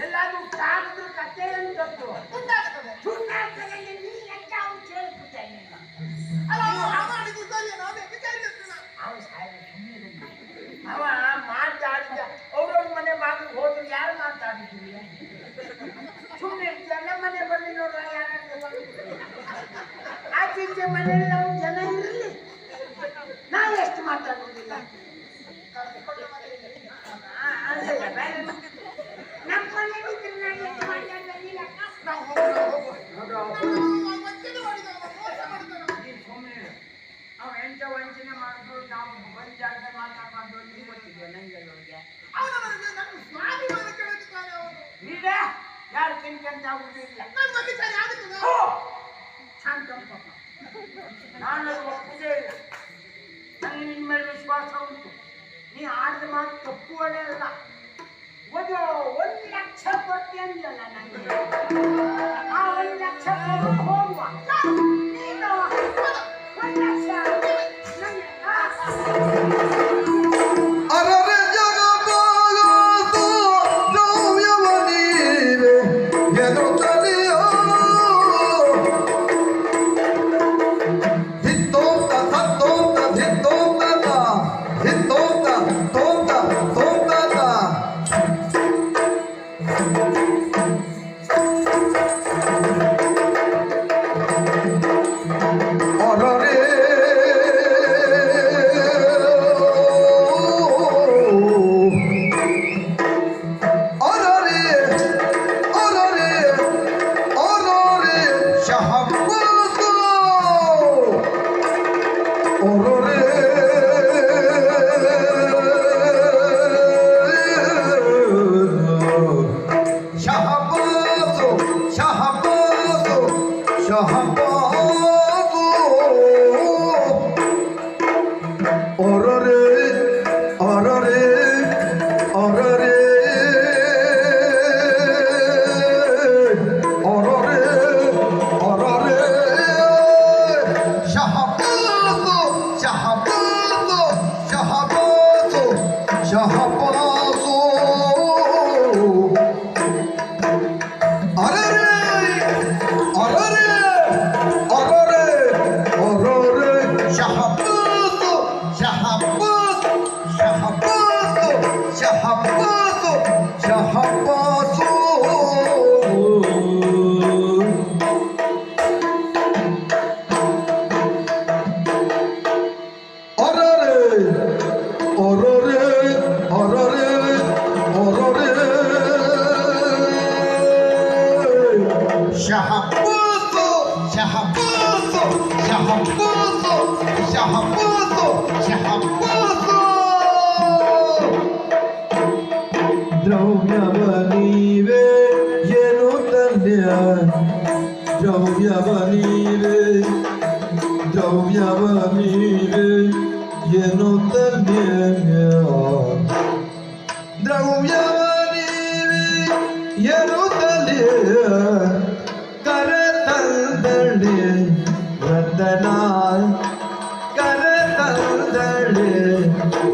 ಎಲ್ಲಾದ್ರೂ ಕಾಗದ ಕತೆ ಅಂತದ್ದು ಅವ ಮಾತಾಡಿದ ಅವ್ರವ್ರ ಮನೆ ಬಾಗಿಲು ಹೋದ್ರು ಯಾರು ಮಾತಾಡಿದ್ವಿ ಸುಮ್ಮನೆ ನಮ್ಮ ಮನೆ ಬನ್ನಿ ನೋಡ್ರ ಯಾರು ಆಚೀಚೆ ಮನೆಯಲ್ಲಿ ನಾವು ಜನ ಇರಲಿ ನಾ ಎಷ್ಟು ಮಾತಾಡುವುದಿಲ್ಲ ನಮ್ಮ ಮನೆಯಲ್ಲಿ ಅವ ಎಂತ ವಂಚನೆ ಮಾಡಿದ್ರು ನಾವು ಒಂದು ಜಾಗದಲ್ಲಿ ಮಾತಾಡ್ಬಾರ್ದು ನೀವು ಗೊತ್ತಿದೆ ನಂಗೆ ಈಗ ಯಾರು ತಿನ್ಕಂತ ಆಗುದಿಲ್ಲ ಶಾಂತ ನಾನು ಒಪ್ಪುದೇ ಇಲ್ಲ ನನಗೆ ನಿನ್ನ ಮೇಲೆ ವಿಶ್ವಾಸ ಉಂಟು ನೀ ಆಡಿದ ಮಾತು ತಪ್ಪುವನೇ ಅಲ್ಲ ಒಂದು 1 ಲಕ್ಷ ಕೊಡ್ತಿ ಅಂದಲ್ಲ ನನಗೆ ಆ 1 ಲಕ್ಷ ಹೋಗುವ ನೀನು 1 ಲಕ್ಷ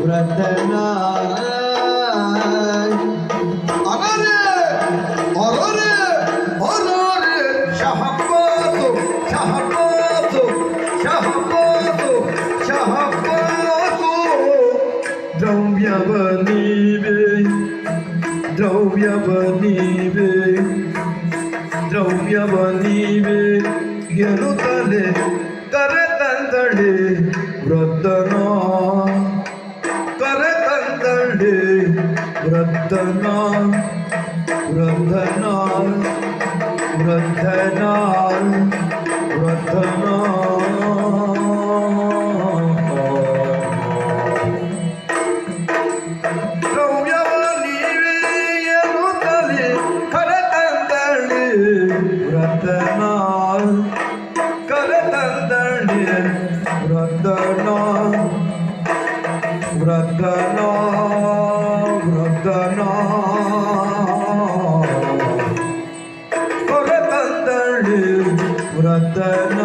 Ratana ಕರೆತಂದಳೆ ವೃದ್ಧನ ವೃದ್ಧನ ವೃದ್ಧನ ಕರೆತಂದಳೆ ವೃದ್ಧನ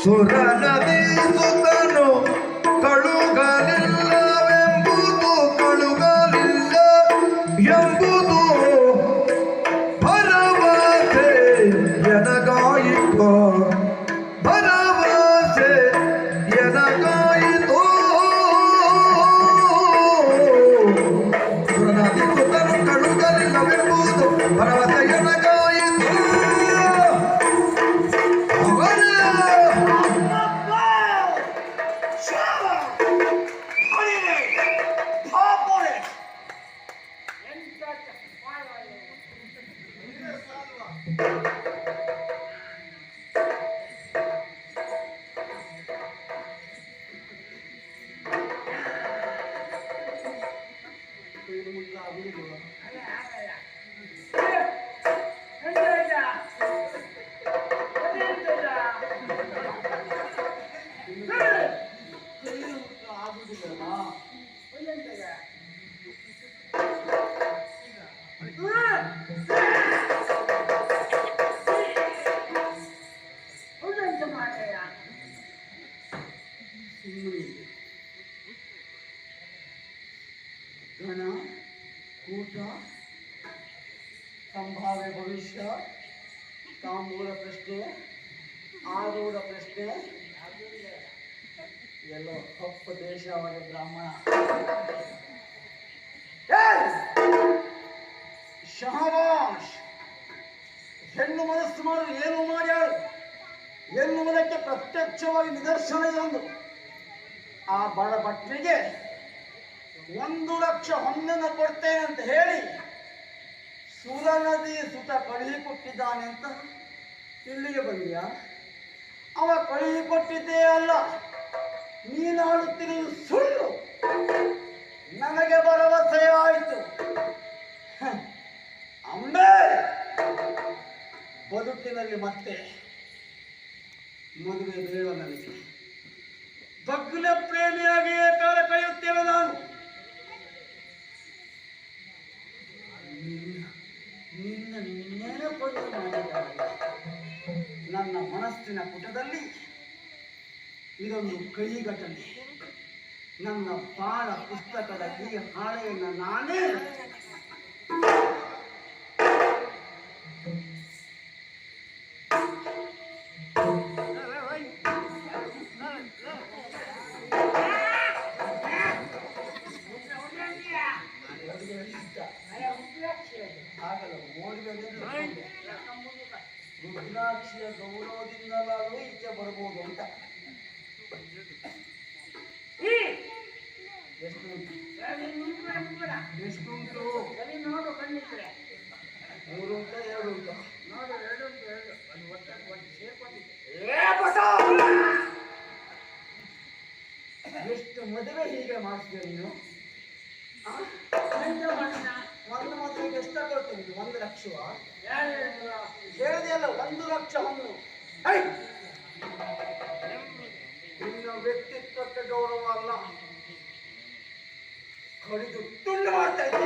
ಸುರ ನದಿ ಸುತನು ಕಳುಗಲಿಲ್ಲವೆಂಬುದು ಕಳುಗಲಿಲ್ಲ ಎಂಬುದು ಭರವಸೆ ಎನಗಾಯಿತು ಭರವಸೆ ಎನಗಾಯಿತು ಸುರ ನದಿ ಸುತನು ಕಳುಗಲಿಲ್ಲವೆಂಬುದು ಭರವಸೆ ಎನಗಾಯಿತು ಘನ ಕೂಟ ಸಂಭಾವ್ಯ ಭವಿಷ್ಯ ತಾಂಬೂಲ ಪ್ರಶ್ನೆ ಆರೂಢ ಪ್ರಶ್ನೆ ಎಲ್ಲೋ ಕಪ್ಪು ದೇಶವಾದ ಬ್ರಾಹ್ಮಣ ಶಹಬಾಷ್ ಹೆಣ್ಣು ಮನಸ್ಸು ಮಾಡಲು ಏನು ಮಾಡ್ಯಾಳು ಎನ್ನುವುದಕ್ಕೆ ಪ್ರತ್ಯಕ್ಷವಾಗಿ ನಿದರ್ಶನ ಇದೊಂದು. ಆ ಬಡ ಭಟ್ರಿಗೆ 1 ಲಕ್ಷ ಹೊನ್ನನ್ನು ಕೊಡ್ತೇನೆ ಅಂತ ಹೇಳಿ ಸುರ ನದಿ ಸುತ ಕಳುಹಿ ಕೊಟ್ಟಿದ್ದಾನೆ ಅಂತ ಇಲ್ಲಿಗೆ ಬಂದ್ಯಾ? ಅವ ಕಳುಹಿ ಕೊಟ್ಟಿದ್ದೇ ಅಲ್ಲ, ನೀನಾಡುತ್ತಿರುವುದು ಸುಳ್ಳು. ನನಗೆ ಭರವಸೆ ಆಯಿತು. ಅಂಬೆ ಬದುಕಿನಲ್ಲಿ ಮತ್ತೆ ಮದುವೆ ಬೇಡ ನನಗೆ. ಬಗ್ಲ ಪ್ರೇಮಿಯಾಗಿಯೇ ಕಾಲ ಕಳೆಯುತ್ತೇನೆ ನಾನು. ನಿನ್ನ ನೆನಪನ್ನು ಮಾಡಿದ್ದಾರೆ ನನ್ನ ಮನಸ್ಸಿನ ಪುಟದಲ್ಲಿ. ಇದೊಂದು ಕಹಿ ಘಟನೆ. ನನ್ನ ಬಾಳ ಪುಸ್ತಕದ ಈ ಹಾಳೆಯನ್ನು ನಾನೇ ರುದ್ರಾಕ್ಷಿಯ ಗೌರವದಿಂದಲಾದರೂ ಈಚೆ ಬರ್ಬೋದು ಅಂತ. ಎಷ್ಟುಂಟು? 3 ಉಂಟ 2 ಉಂಟ? ಎಷ್ಟು ಮದುವೆ ಹೀಗೆ ಮಾಡ್ತೀಯ ನೀನು? ಒಂದು ಮದುವೆಗೆ ಎಷ್ಟು ತಗೊಳ್ತೀನಿ? 1 ಲಕ್ಷವಾ? ಹೇಳಿದೆ ಅಲ್ಲ, 1 ಲಕ್ಷ ಹೊನ್ನು. ನಿನ್ನ ವ್ಯಕ್ತಿತ್ವಕ್ಕೆ ಗೌರವ ಅಲ್ಲ, ಕಡಿದು ತುಂಡು ಮಾಡ್ತಾ ಇದ್ದೆ.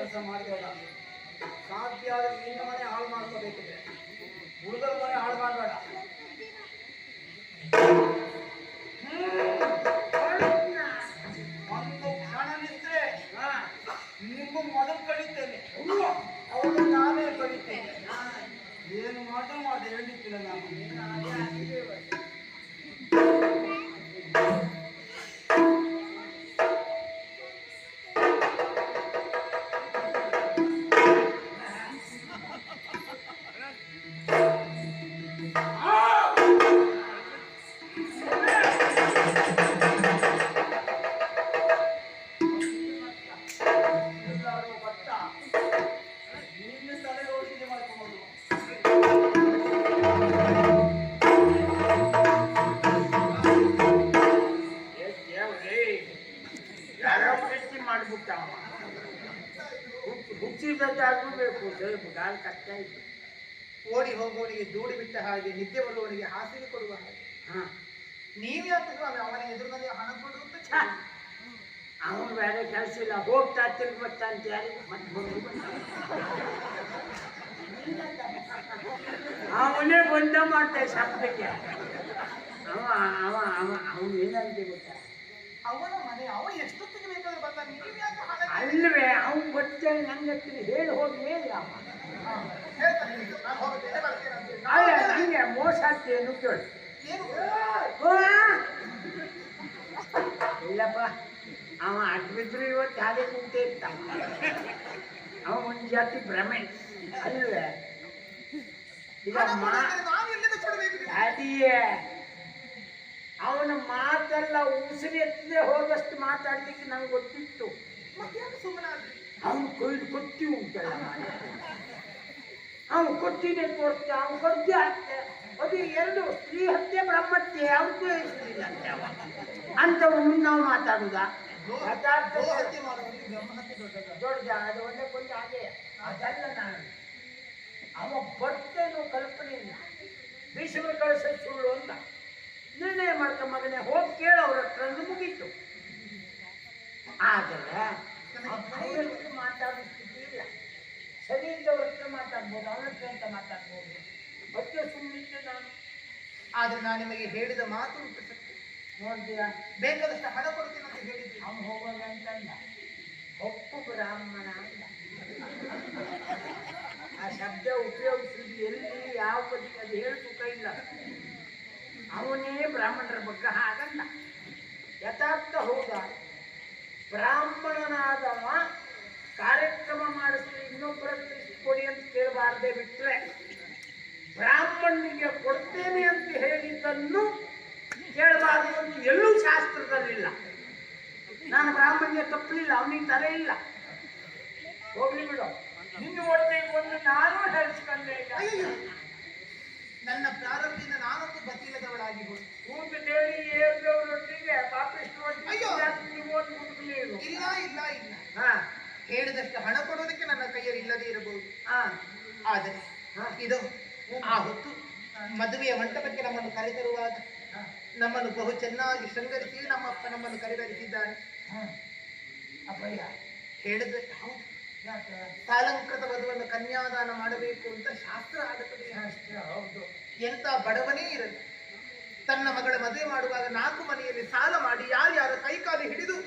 ಕೆಲಸ ಮಾಡಬೇಡ. ಸಾಧ್ಯ ಆದ್ರೆ ನಿನ್ನ ಮನೆ ಹಾಳು ಮಾಡ್ಕೋಬೇಕಿದೆ, ಹುಡುಗರ ಮನೆ ಹಾಳು ಮಾಡಬೇಡ. ಒಂದು ಕ್ಷಣ ನಿಂತ್ರೆ ನಿಮ್ಮ ಮೊದಲು ಕಡಿತೇನೆ, ಅವಳು ನಾನೇ ಕಡಿತೇನೆ. ಏನು ಮಾಡು ಮಾಡಿದೆ ಹೇಳಿಕ್ಕಿಲ್ಲ ನಾನು. ಓಡಿ ಹೋಗುವವನಿಗೆ ದೂಡಿ ಬಿಟ್ಟ ಹಾಗೆ, ನಿದ್ದೆ ಬರುವವನಿಗೆ ಹಾಸಿಗೆ ಕೊಡುವ ಹಾಗೆ. ನೀವ್ ಯಾಕೆ ಅವನ ಎದುರಿನಲ್ಲಿ ಹಣ ಕೊಡು ಅಂತ? ಅವನು ಬೇರೆ ಕೆಲಸ ಇಲ್ಲ, ಹೋಗ್ತಾ ತಿರುಗಿ ಬರ್ತಾ ಅಂತ ಯಾರಿಗೆ ಮತ್ತೆ ಅವನೇ ಬಂದ ಮಾಡ್ತಾರೆ ಶಬ್ದಕ್ಕೆ. ಅವ ಅವ ಅವ ಅವನು ಏನಂತೆ ಗೊತ್ತಾ, ಅವನ ಮನೆ ಅವ ಎಷ್ಟೊತ್ತಿಗೆ ಬೇಕಾದ್ರೆ ಬಂದ, ನೀವ್ ಯಾಕೆ ಹಣ? ಅಲ್ವೇ ಅವ್ನು ಗೊತ್ತೇಳಿ ನಂಗೆ ಹೇಳಿ ಹೋಗಿ ಮೇಲೆ ಅವ ಹೇಳ್ತಾನೆ, ನಾನು ಹೋಗುತ್ತೇನೆ ಬರ್ತೇನೆ ಅಂತ. ಅಲ್ಲ ನಂಗೆ ಮೋಸ ಆಗ್ತೇನು ಕೇಳಿ. ಏನು? ಇಲ್ಲಪ್ಪ, ಅವ ಅಡ್ಬಿದ್ರು ಇವತ್ತು ಯಾರೇ ಕುಂತೆ ಇರ್ತ. ಅವ ಒಂದು ಜಾತಿ ಭ್ರಮೆ ಅಲ್ವೇ. ಈಗ ನಾನು ಎಲ್ಲಿಂದ ಕೊಡಬೇಕು? ಅದಿಯೇ ಅವನ ಮಾತೆಲ್ಲ ಉಸಿರು ಎತ್ತದೆ ಹೋದಷ್ಟು ಮಾತಾಡ್ಲಿಕ್ಕೆ ನಂಗೆ ಗೊತ್ತಿತ್ತು. ಮತ್ತೆ ಯಾಕೆ ಸುಮ್ಮನಾದ್ರಿ? ಅವನು ಕೊಯ್ದು ಕೊಟ್ಟಿ ಉಂಟಲ್ಲ, ಅವನು ಕೊಟ್ಟಿದೆ ತೋರಿಸ್ತೆ, ಅವನು ಕೊಡ್ತಿ ಆಗ್ತೆ. ಅದು ಎರಡು ಸ್ತ್ರೀ ಹತ್ಯೆ ಬ್ರಹ್ಮತ್ಯೆ ಯಾವತ್ತೂ ಇರ್ತಿಲ್ಲ ಅಂತೆ ಅವ. ಅಂಥವ್ರು ಮುಂದೆ ನಾವು ಮಾತಾಡುದ ಹತ್ಯೆ ಮಾಡುವವರಿಗೆ ಬ್ರಹ್ಮಹತ್ಯೆ ದೊಡ್ಡದ? ದೊಡ್ಡ ಅದು ಒಂದೇ ಕೊಂದು ಹಾಗೆ ಅದಲ್ಲ. ನಾನು ಅವ ಬರ್ತೇನೋ ಕಲ್ಪನೆ ಇಲ್ಲ, ಭೀಷ್ಮ ಕಳಿಸ ಸುಳ್ಳು ಅಂತ ನಿರ್ಣಯ ಮಾಡ್ಕ ಮಗನೇ ಹೋಗಿ ಕೇಳೋರ ಹತ್ರ ಮುಗೀತು. ಆದರೆ ಅವರತ್ರ ಮಾತಾಡೋ ಸ್ಥಿತಿ ಇಲ್ಲ. ಸರಿ ಇದ್ದವ್ರ ಹತ್ರ ಮಾತಾಡ್ಬೋದು, ಅವರ ಹತ್ರ ಅಂತ ಮಾತಾಡ್ಬೋದು. ಮತ್ತೆ ಸುಮ್ಮನಿದ್ದೆ ನಾನು. ಆದ್ರೆ ನಾನು ನಿಮಗೆ ಹೇಳಿದ ಮಾತು ಉಂಟು ಸತ್ಯ. ನೋಡ್ತೀಯಾ, ಬೇಕಾದಷ್ಟು ಹಣ ಕೊಡ್ತೀನಿ ಅಂತ ಹೇಳಿದ್ವಿ. ಅವನು ಹೋಗುವಾಗ ಅಂತಲ್ಲ, ಒಪ್ಪು ಬ್ರಾಹ್ಮಣ ಅಂತ ಆ ಶಬ್ದ ಉಪಯೋಗಿಸಿದ್ದು ಎಲ್ಲಿ ಯಾವ ಬದಿಗೆ ಅದು ಹೇಳಿ ಸುಖ ಇಲ್ಲ. ಅವನೇ ಬ್ರಾಹ್ಮಣರ ಬಗ್ಗೆ ಹಾಗಲ್ಲ, ಯಥಾರ್ಥ ಹೋದ. ಬ್ರಾಹ್ಮಣನಾದವ ಕಾರ್ಯಕ್ರಮ ಮಾಡಿಸಿ ಇನ್ನೊಬ್ಬರ ಕೊಡಿ ಅಂತ ಕೇಳಬಾರ್ದೆ ಬಿಟ್ರೆ, ಬ್ರಾಹ್ಮಣನಿಗೆ ಕೊಡ್ತೇನೆ ಅಂತ ಹೇಳಿದ್ದನ್ನು ಕೇಳಬಾರ್ದು ಅಂತ ಎಲ್ಲೂ ಶಾಸ್ತ್ರದಲ್ಲಿಲ್ಲ. ನಾನು ಬ್ರಾಹ್ಮಣಿಗೆ ತಪ್ಪಲಿಲ್ಲ, ಅವನಿಗೆ ತಲೆ ಇಲ್ಲ, ಹೋಗ್ಲಿ ಬಿಡು. ನಿನ್ನ ಒಡನೆ ಬಂದು ನಾನು ಹೇಳಿಸ್ಕೊಂಡೆ. ಅಯ್ಯೋ, ನನ್ನ ಪ್ರಾರಂಭದಿಂದ ನಾನೊಂದು ಗತಿಯಿಲ್ಲದವಳಾಗಿ ಹೋಗಿ ಊಟ ದೇವಿ ಏರ್ದವರೊಟ್ಟಿಗೆ ಪಾಪಿಷ್ಟರೊಟ್ಟಿಗೆ ಅಯ್ಯೋ. ನೀವು ಒಂದು ಮುಟ್ಕಲಿರು. ಇಲ್ಲ ಇಲ್ಲ ಇಲ್ಲ. ಹಾ ಹೇಳಿದಷ್ಟು ಹಣ ಕೊಡೋದಕ್ಕೆ ನನ್ನ ಕೈಯಲ್ಲಿ ಇಲ್ಲದೆ ಇರಬಹುದು. ಹಾ ಆದರೆ ಇದು ಆ ಹೊತ್ತು ಮದುವೆಯ ಮಂಟಪಕ್ಕೆ ನಮ್ಮನ್ನು ಕರೆತರುವಾಗ ನಮ್ಮನ್ನು ಬಹು ಚೆನ್ನಾಗಿ ಶೃಂಗರಿಸಿ ನಮ್ಮ ಅಪ್ಪ ನಮ್ಮನ್ನು ಕರೆತರಿಸಿದ್ದಾನೆ. ಅಪ್ಪಯ್ಯ ಹೇಳಿದ್ರೆ ಹೌದು, ಯಾಕೆ ಸಾಲಂಕೃತ ವಧುವನ್ನು ಕನ್ಯಾದಾನ ಮಾಡಬೇಕು ಅಂತ ಶಾಸ್ತ್ರ ಆಗುತ್ತದೆ. ಅಷ್ಟೇ ಹೌದು. ಎಂತ ಬಡವನೇ ಇರಲಿ, ತನ್ನ ಮಗಳ ಮದುವೆ ಮಾಡುವಾಗ 4 ಮನೆಯಲ್ಲಿ ಸಾಲ ಮಾಡಿ ಯಾರ್ಯಾರ ಕೈಕಾಲು ಹಿಡಿದು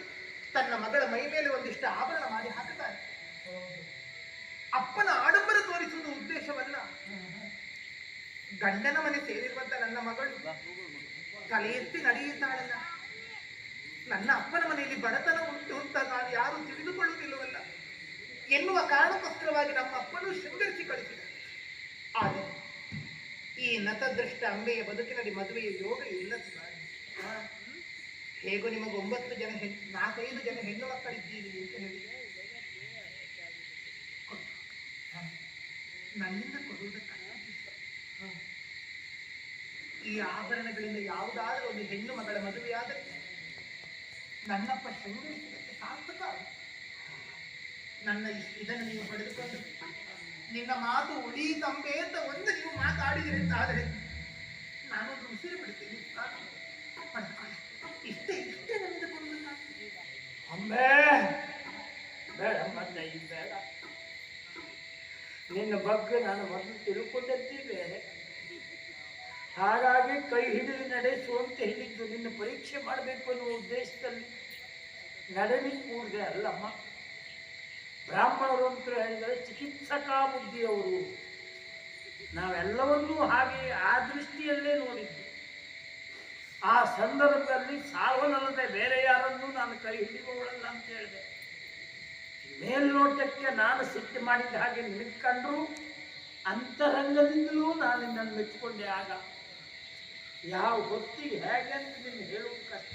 ತನ್ನ ಮಗಳ ಮೈ ಮೇಲೆ ಒಂದಿಷ್ಟು ಆಭರಣ ಮಾಡಿ ಹಾಕುತ್ತಾರೆ. ಅಪ್ಪನ ಆಡಂಬರ ತೋರಿಸುವುದು ಉದ್ದೇಶವಲ್ಲ. ಗಂಡನ ಮನೆ ಸೇರಿರುವಂತ ನನ್ನ ಮಗಳು ತಲೆ ಎತ್ತಿ ನಡೆಯುತ್ತಾಳಲ್ಲ, ನನ್ನ ಅಪ್ಪನ ಮನೆಯಲ್ಲಿ ಬಡತನ ಉಂಟು ಅಂತ ನಾನು ಯಾರು ತಿಳಿದುಕೊಳ್ಳುವುದಿಲ್ಲವಲ್ಲ ಎನ್ನುವ ಕಾರಣಕ್ಕೋಸ್ಕರವಾಗಿ ನಮ್ಮ ಅಪ್ಪನು ಶೃಂಗರಿಸಿ ಕಳಿಸಿದ. ಆದರೆ ಈ ನತದೃಷ್ಟ ಅಂಬೆಯ ಬದುಕಿನಲ್ಲಿ ಮದುವೆಯ ಯೋಗ ಇಲ್ಲ. ಹೇಗೂ ನಿಮಗೆ 9 ಜನ 4-5 ಜನ ಹೆಣ್ಣು ಮಕ್ಕಳಿದ್ದೀರಿ ಅಂತ ಹೇಳಿ ನನ್ನಿಂದ ಕೊಡುವುದಕ್ಕೆ ಈ ಆಭರಣಗಳಿಂದ ಯಾವುದಾದ್ರೂ ಒಂದು ಹೆಣ್ಣು ಮಗಳ ಮದುವೆಯಾದರೆ ನನ್ನಪ್ಪ ಶೃಂಗರಿಸಿದಕ್ಕೆ ಸಾರ್ಥಕ. ನನ್ನ ಇದನ್ನು ನೀವು ಪಡೆದುಕೊಂಡು ನಿನ್ನ ಮಾತು ಉಳೀತಂಬೆ ಅಂತ ಒಂದು ನೀವು ಮಾತಾಡಿದಿರಿ ಅಂತ ಆದರೆ ನಾನೊಂದು ಉಸಿರು ಬಿಡ್ತೀನಿ. ಇಷ್ಟೇ ಇಷ್ಟೇ ನಮ್ಮಿಂದ ಕೊಡುವುದಲ್ಲ. ಅಮ್ಮೇ ಬೇಡ, ಮತ್ತೆ ಬೇಡ. ಬಗ್ಗೆ ನಾನು ಮೊದಲು ತಿಳ್ಕೊಂಡಂತೆ ಬೇರೆ. ಹಾಗಾಗಿ ಕೈ ಹಿಡಿದು ನಡೆಸು ಅಂತ ಹೇಳಿದ್ದು, ನಿನ್ನ ಪರೀಕ್ಷೆ ಮಾಡಬೇಕು ಅನ್ನುವ ಉದ್ದೇಶದಲ್ಲಿ ನಡೆಲಿಕ್ಕೆ ಕೂಡದೆ ಅಲ್ಲಮ್ಮ. ಬ್ರಾಹ್ಮಣರು ಅಂತ ಹೇಳಿದರೆ ಚಿಕಿತ್ಸಕ ಬುದ್ಧಿಯವರು. ನಾವೆಲ್ಲವನ್ನೂ ಹಾಗೆ ಆ ದೃಷ್ಟಿಯಲ್ಲೇ ನೋಡಿದ್ದು. ಆ ಸಂದರ್ಭದಲ್ಲಿ ಸಾವನಲ್ಲದೆ ಬೇರೆ ಯಾರನ್ನೂ ನಾನು ಕೈ ಹಿಡಿಯುವವಳಲ್ಲ ಅಂತ ಹೇಳಿದೆ. ಮೇಲ್ನೋಟಕ್ಕೆ ನಾನು ಸಿಟ್ಟು ಮಾಡಿದ ಹಾಗೆ ನಿಂತ್ಕೊಂಡ್ರು ಅಂತರಂಗದಿಂದಲೂ ನಾನು ನಿನ್ನನ್ನು ಮೆಚ್ಚಿಕೊಂಡೆ. ಆಗ ಯಾವ ಹೊತ್ತಿಗೆ ಹೇಗೆ ಅಂತ ನಿನ್ನ ಹೇಳುವುದು ಕಷ್ಟ.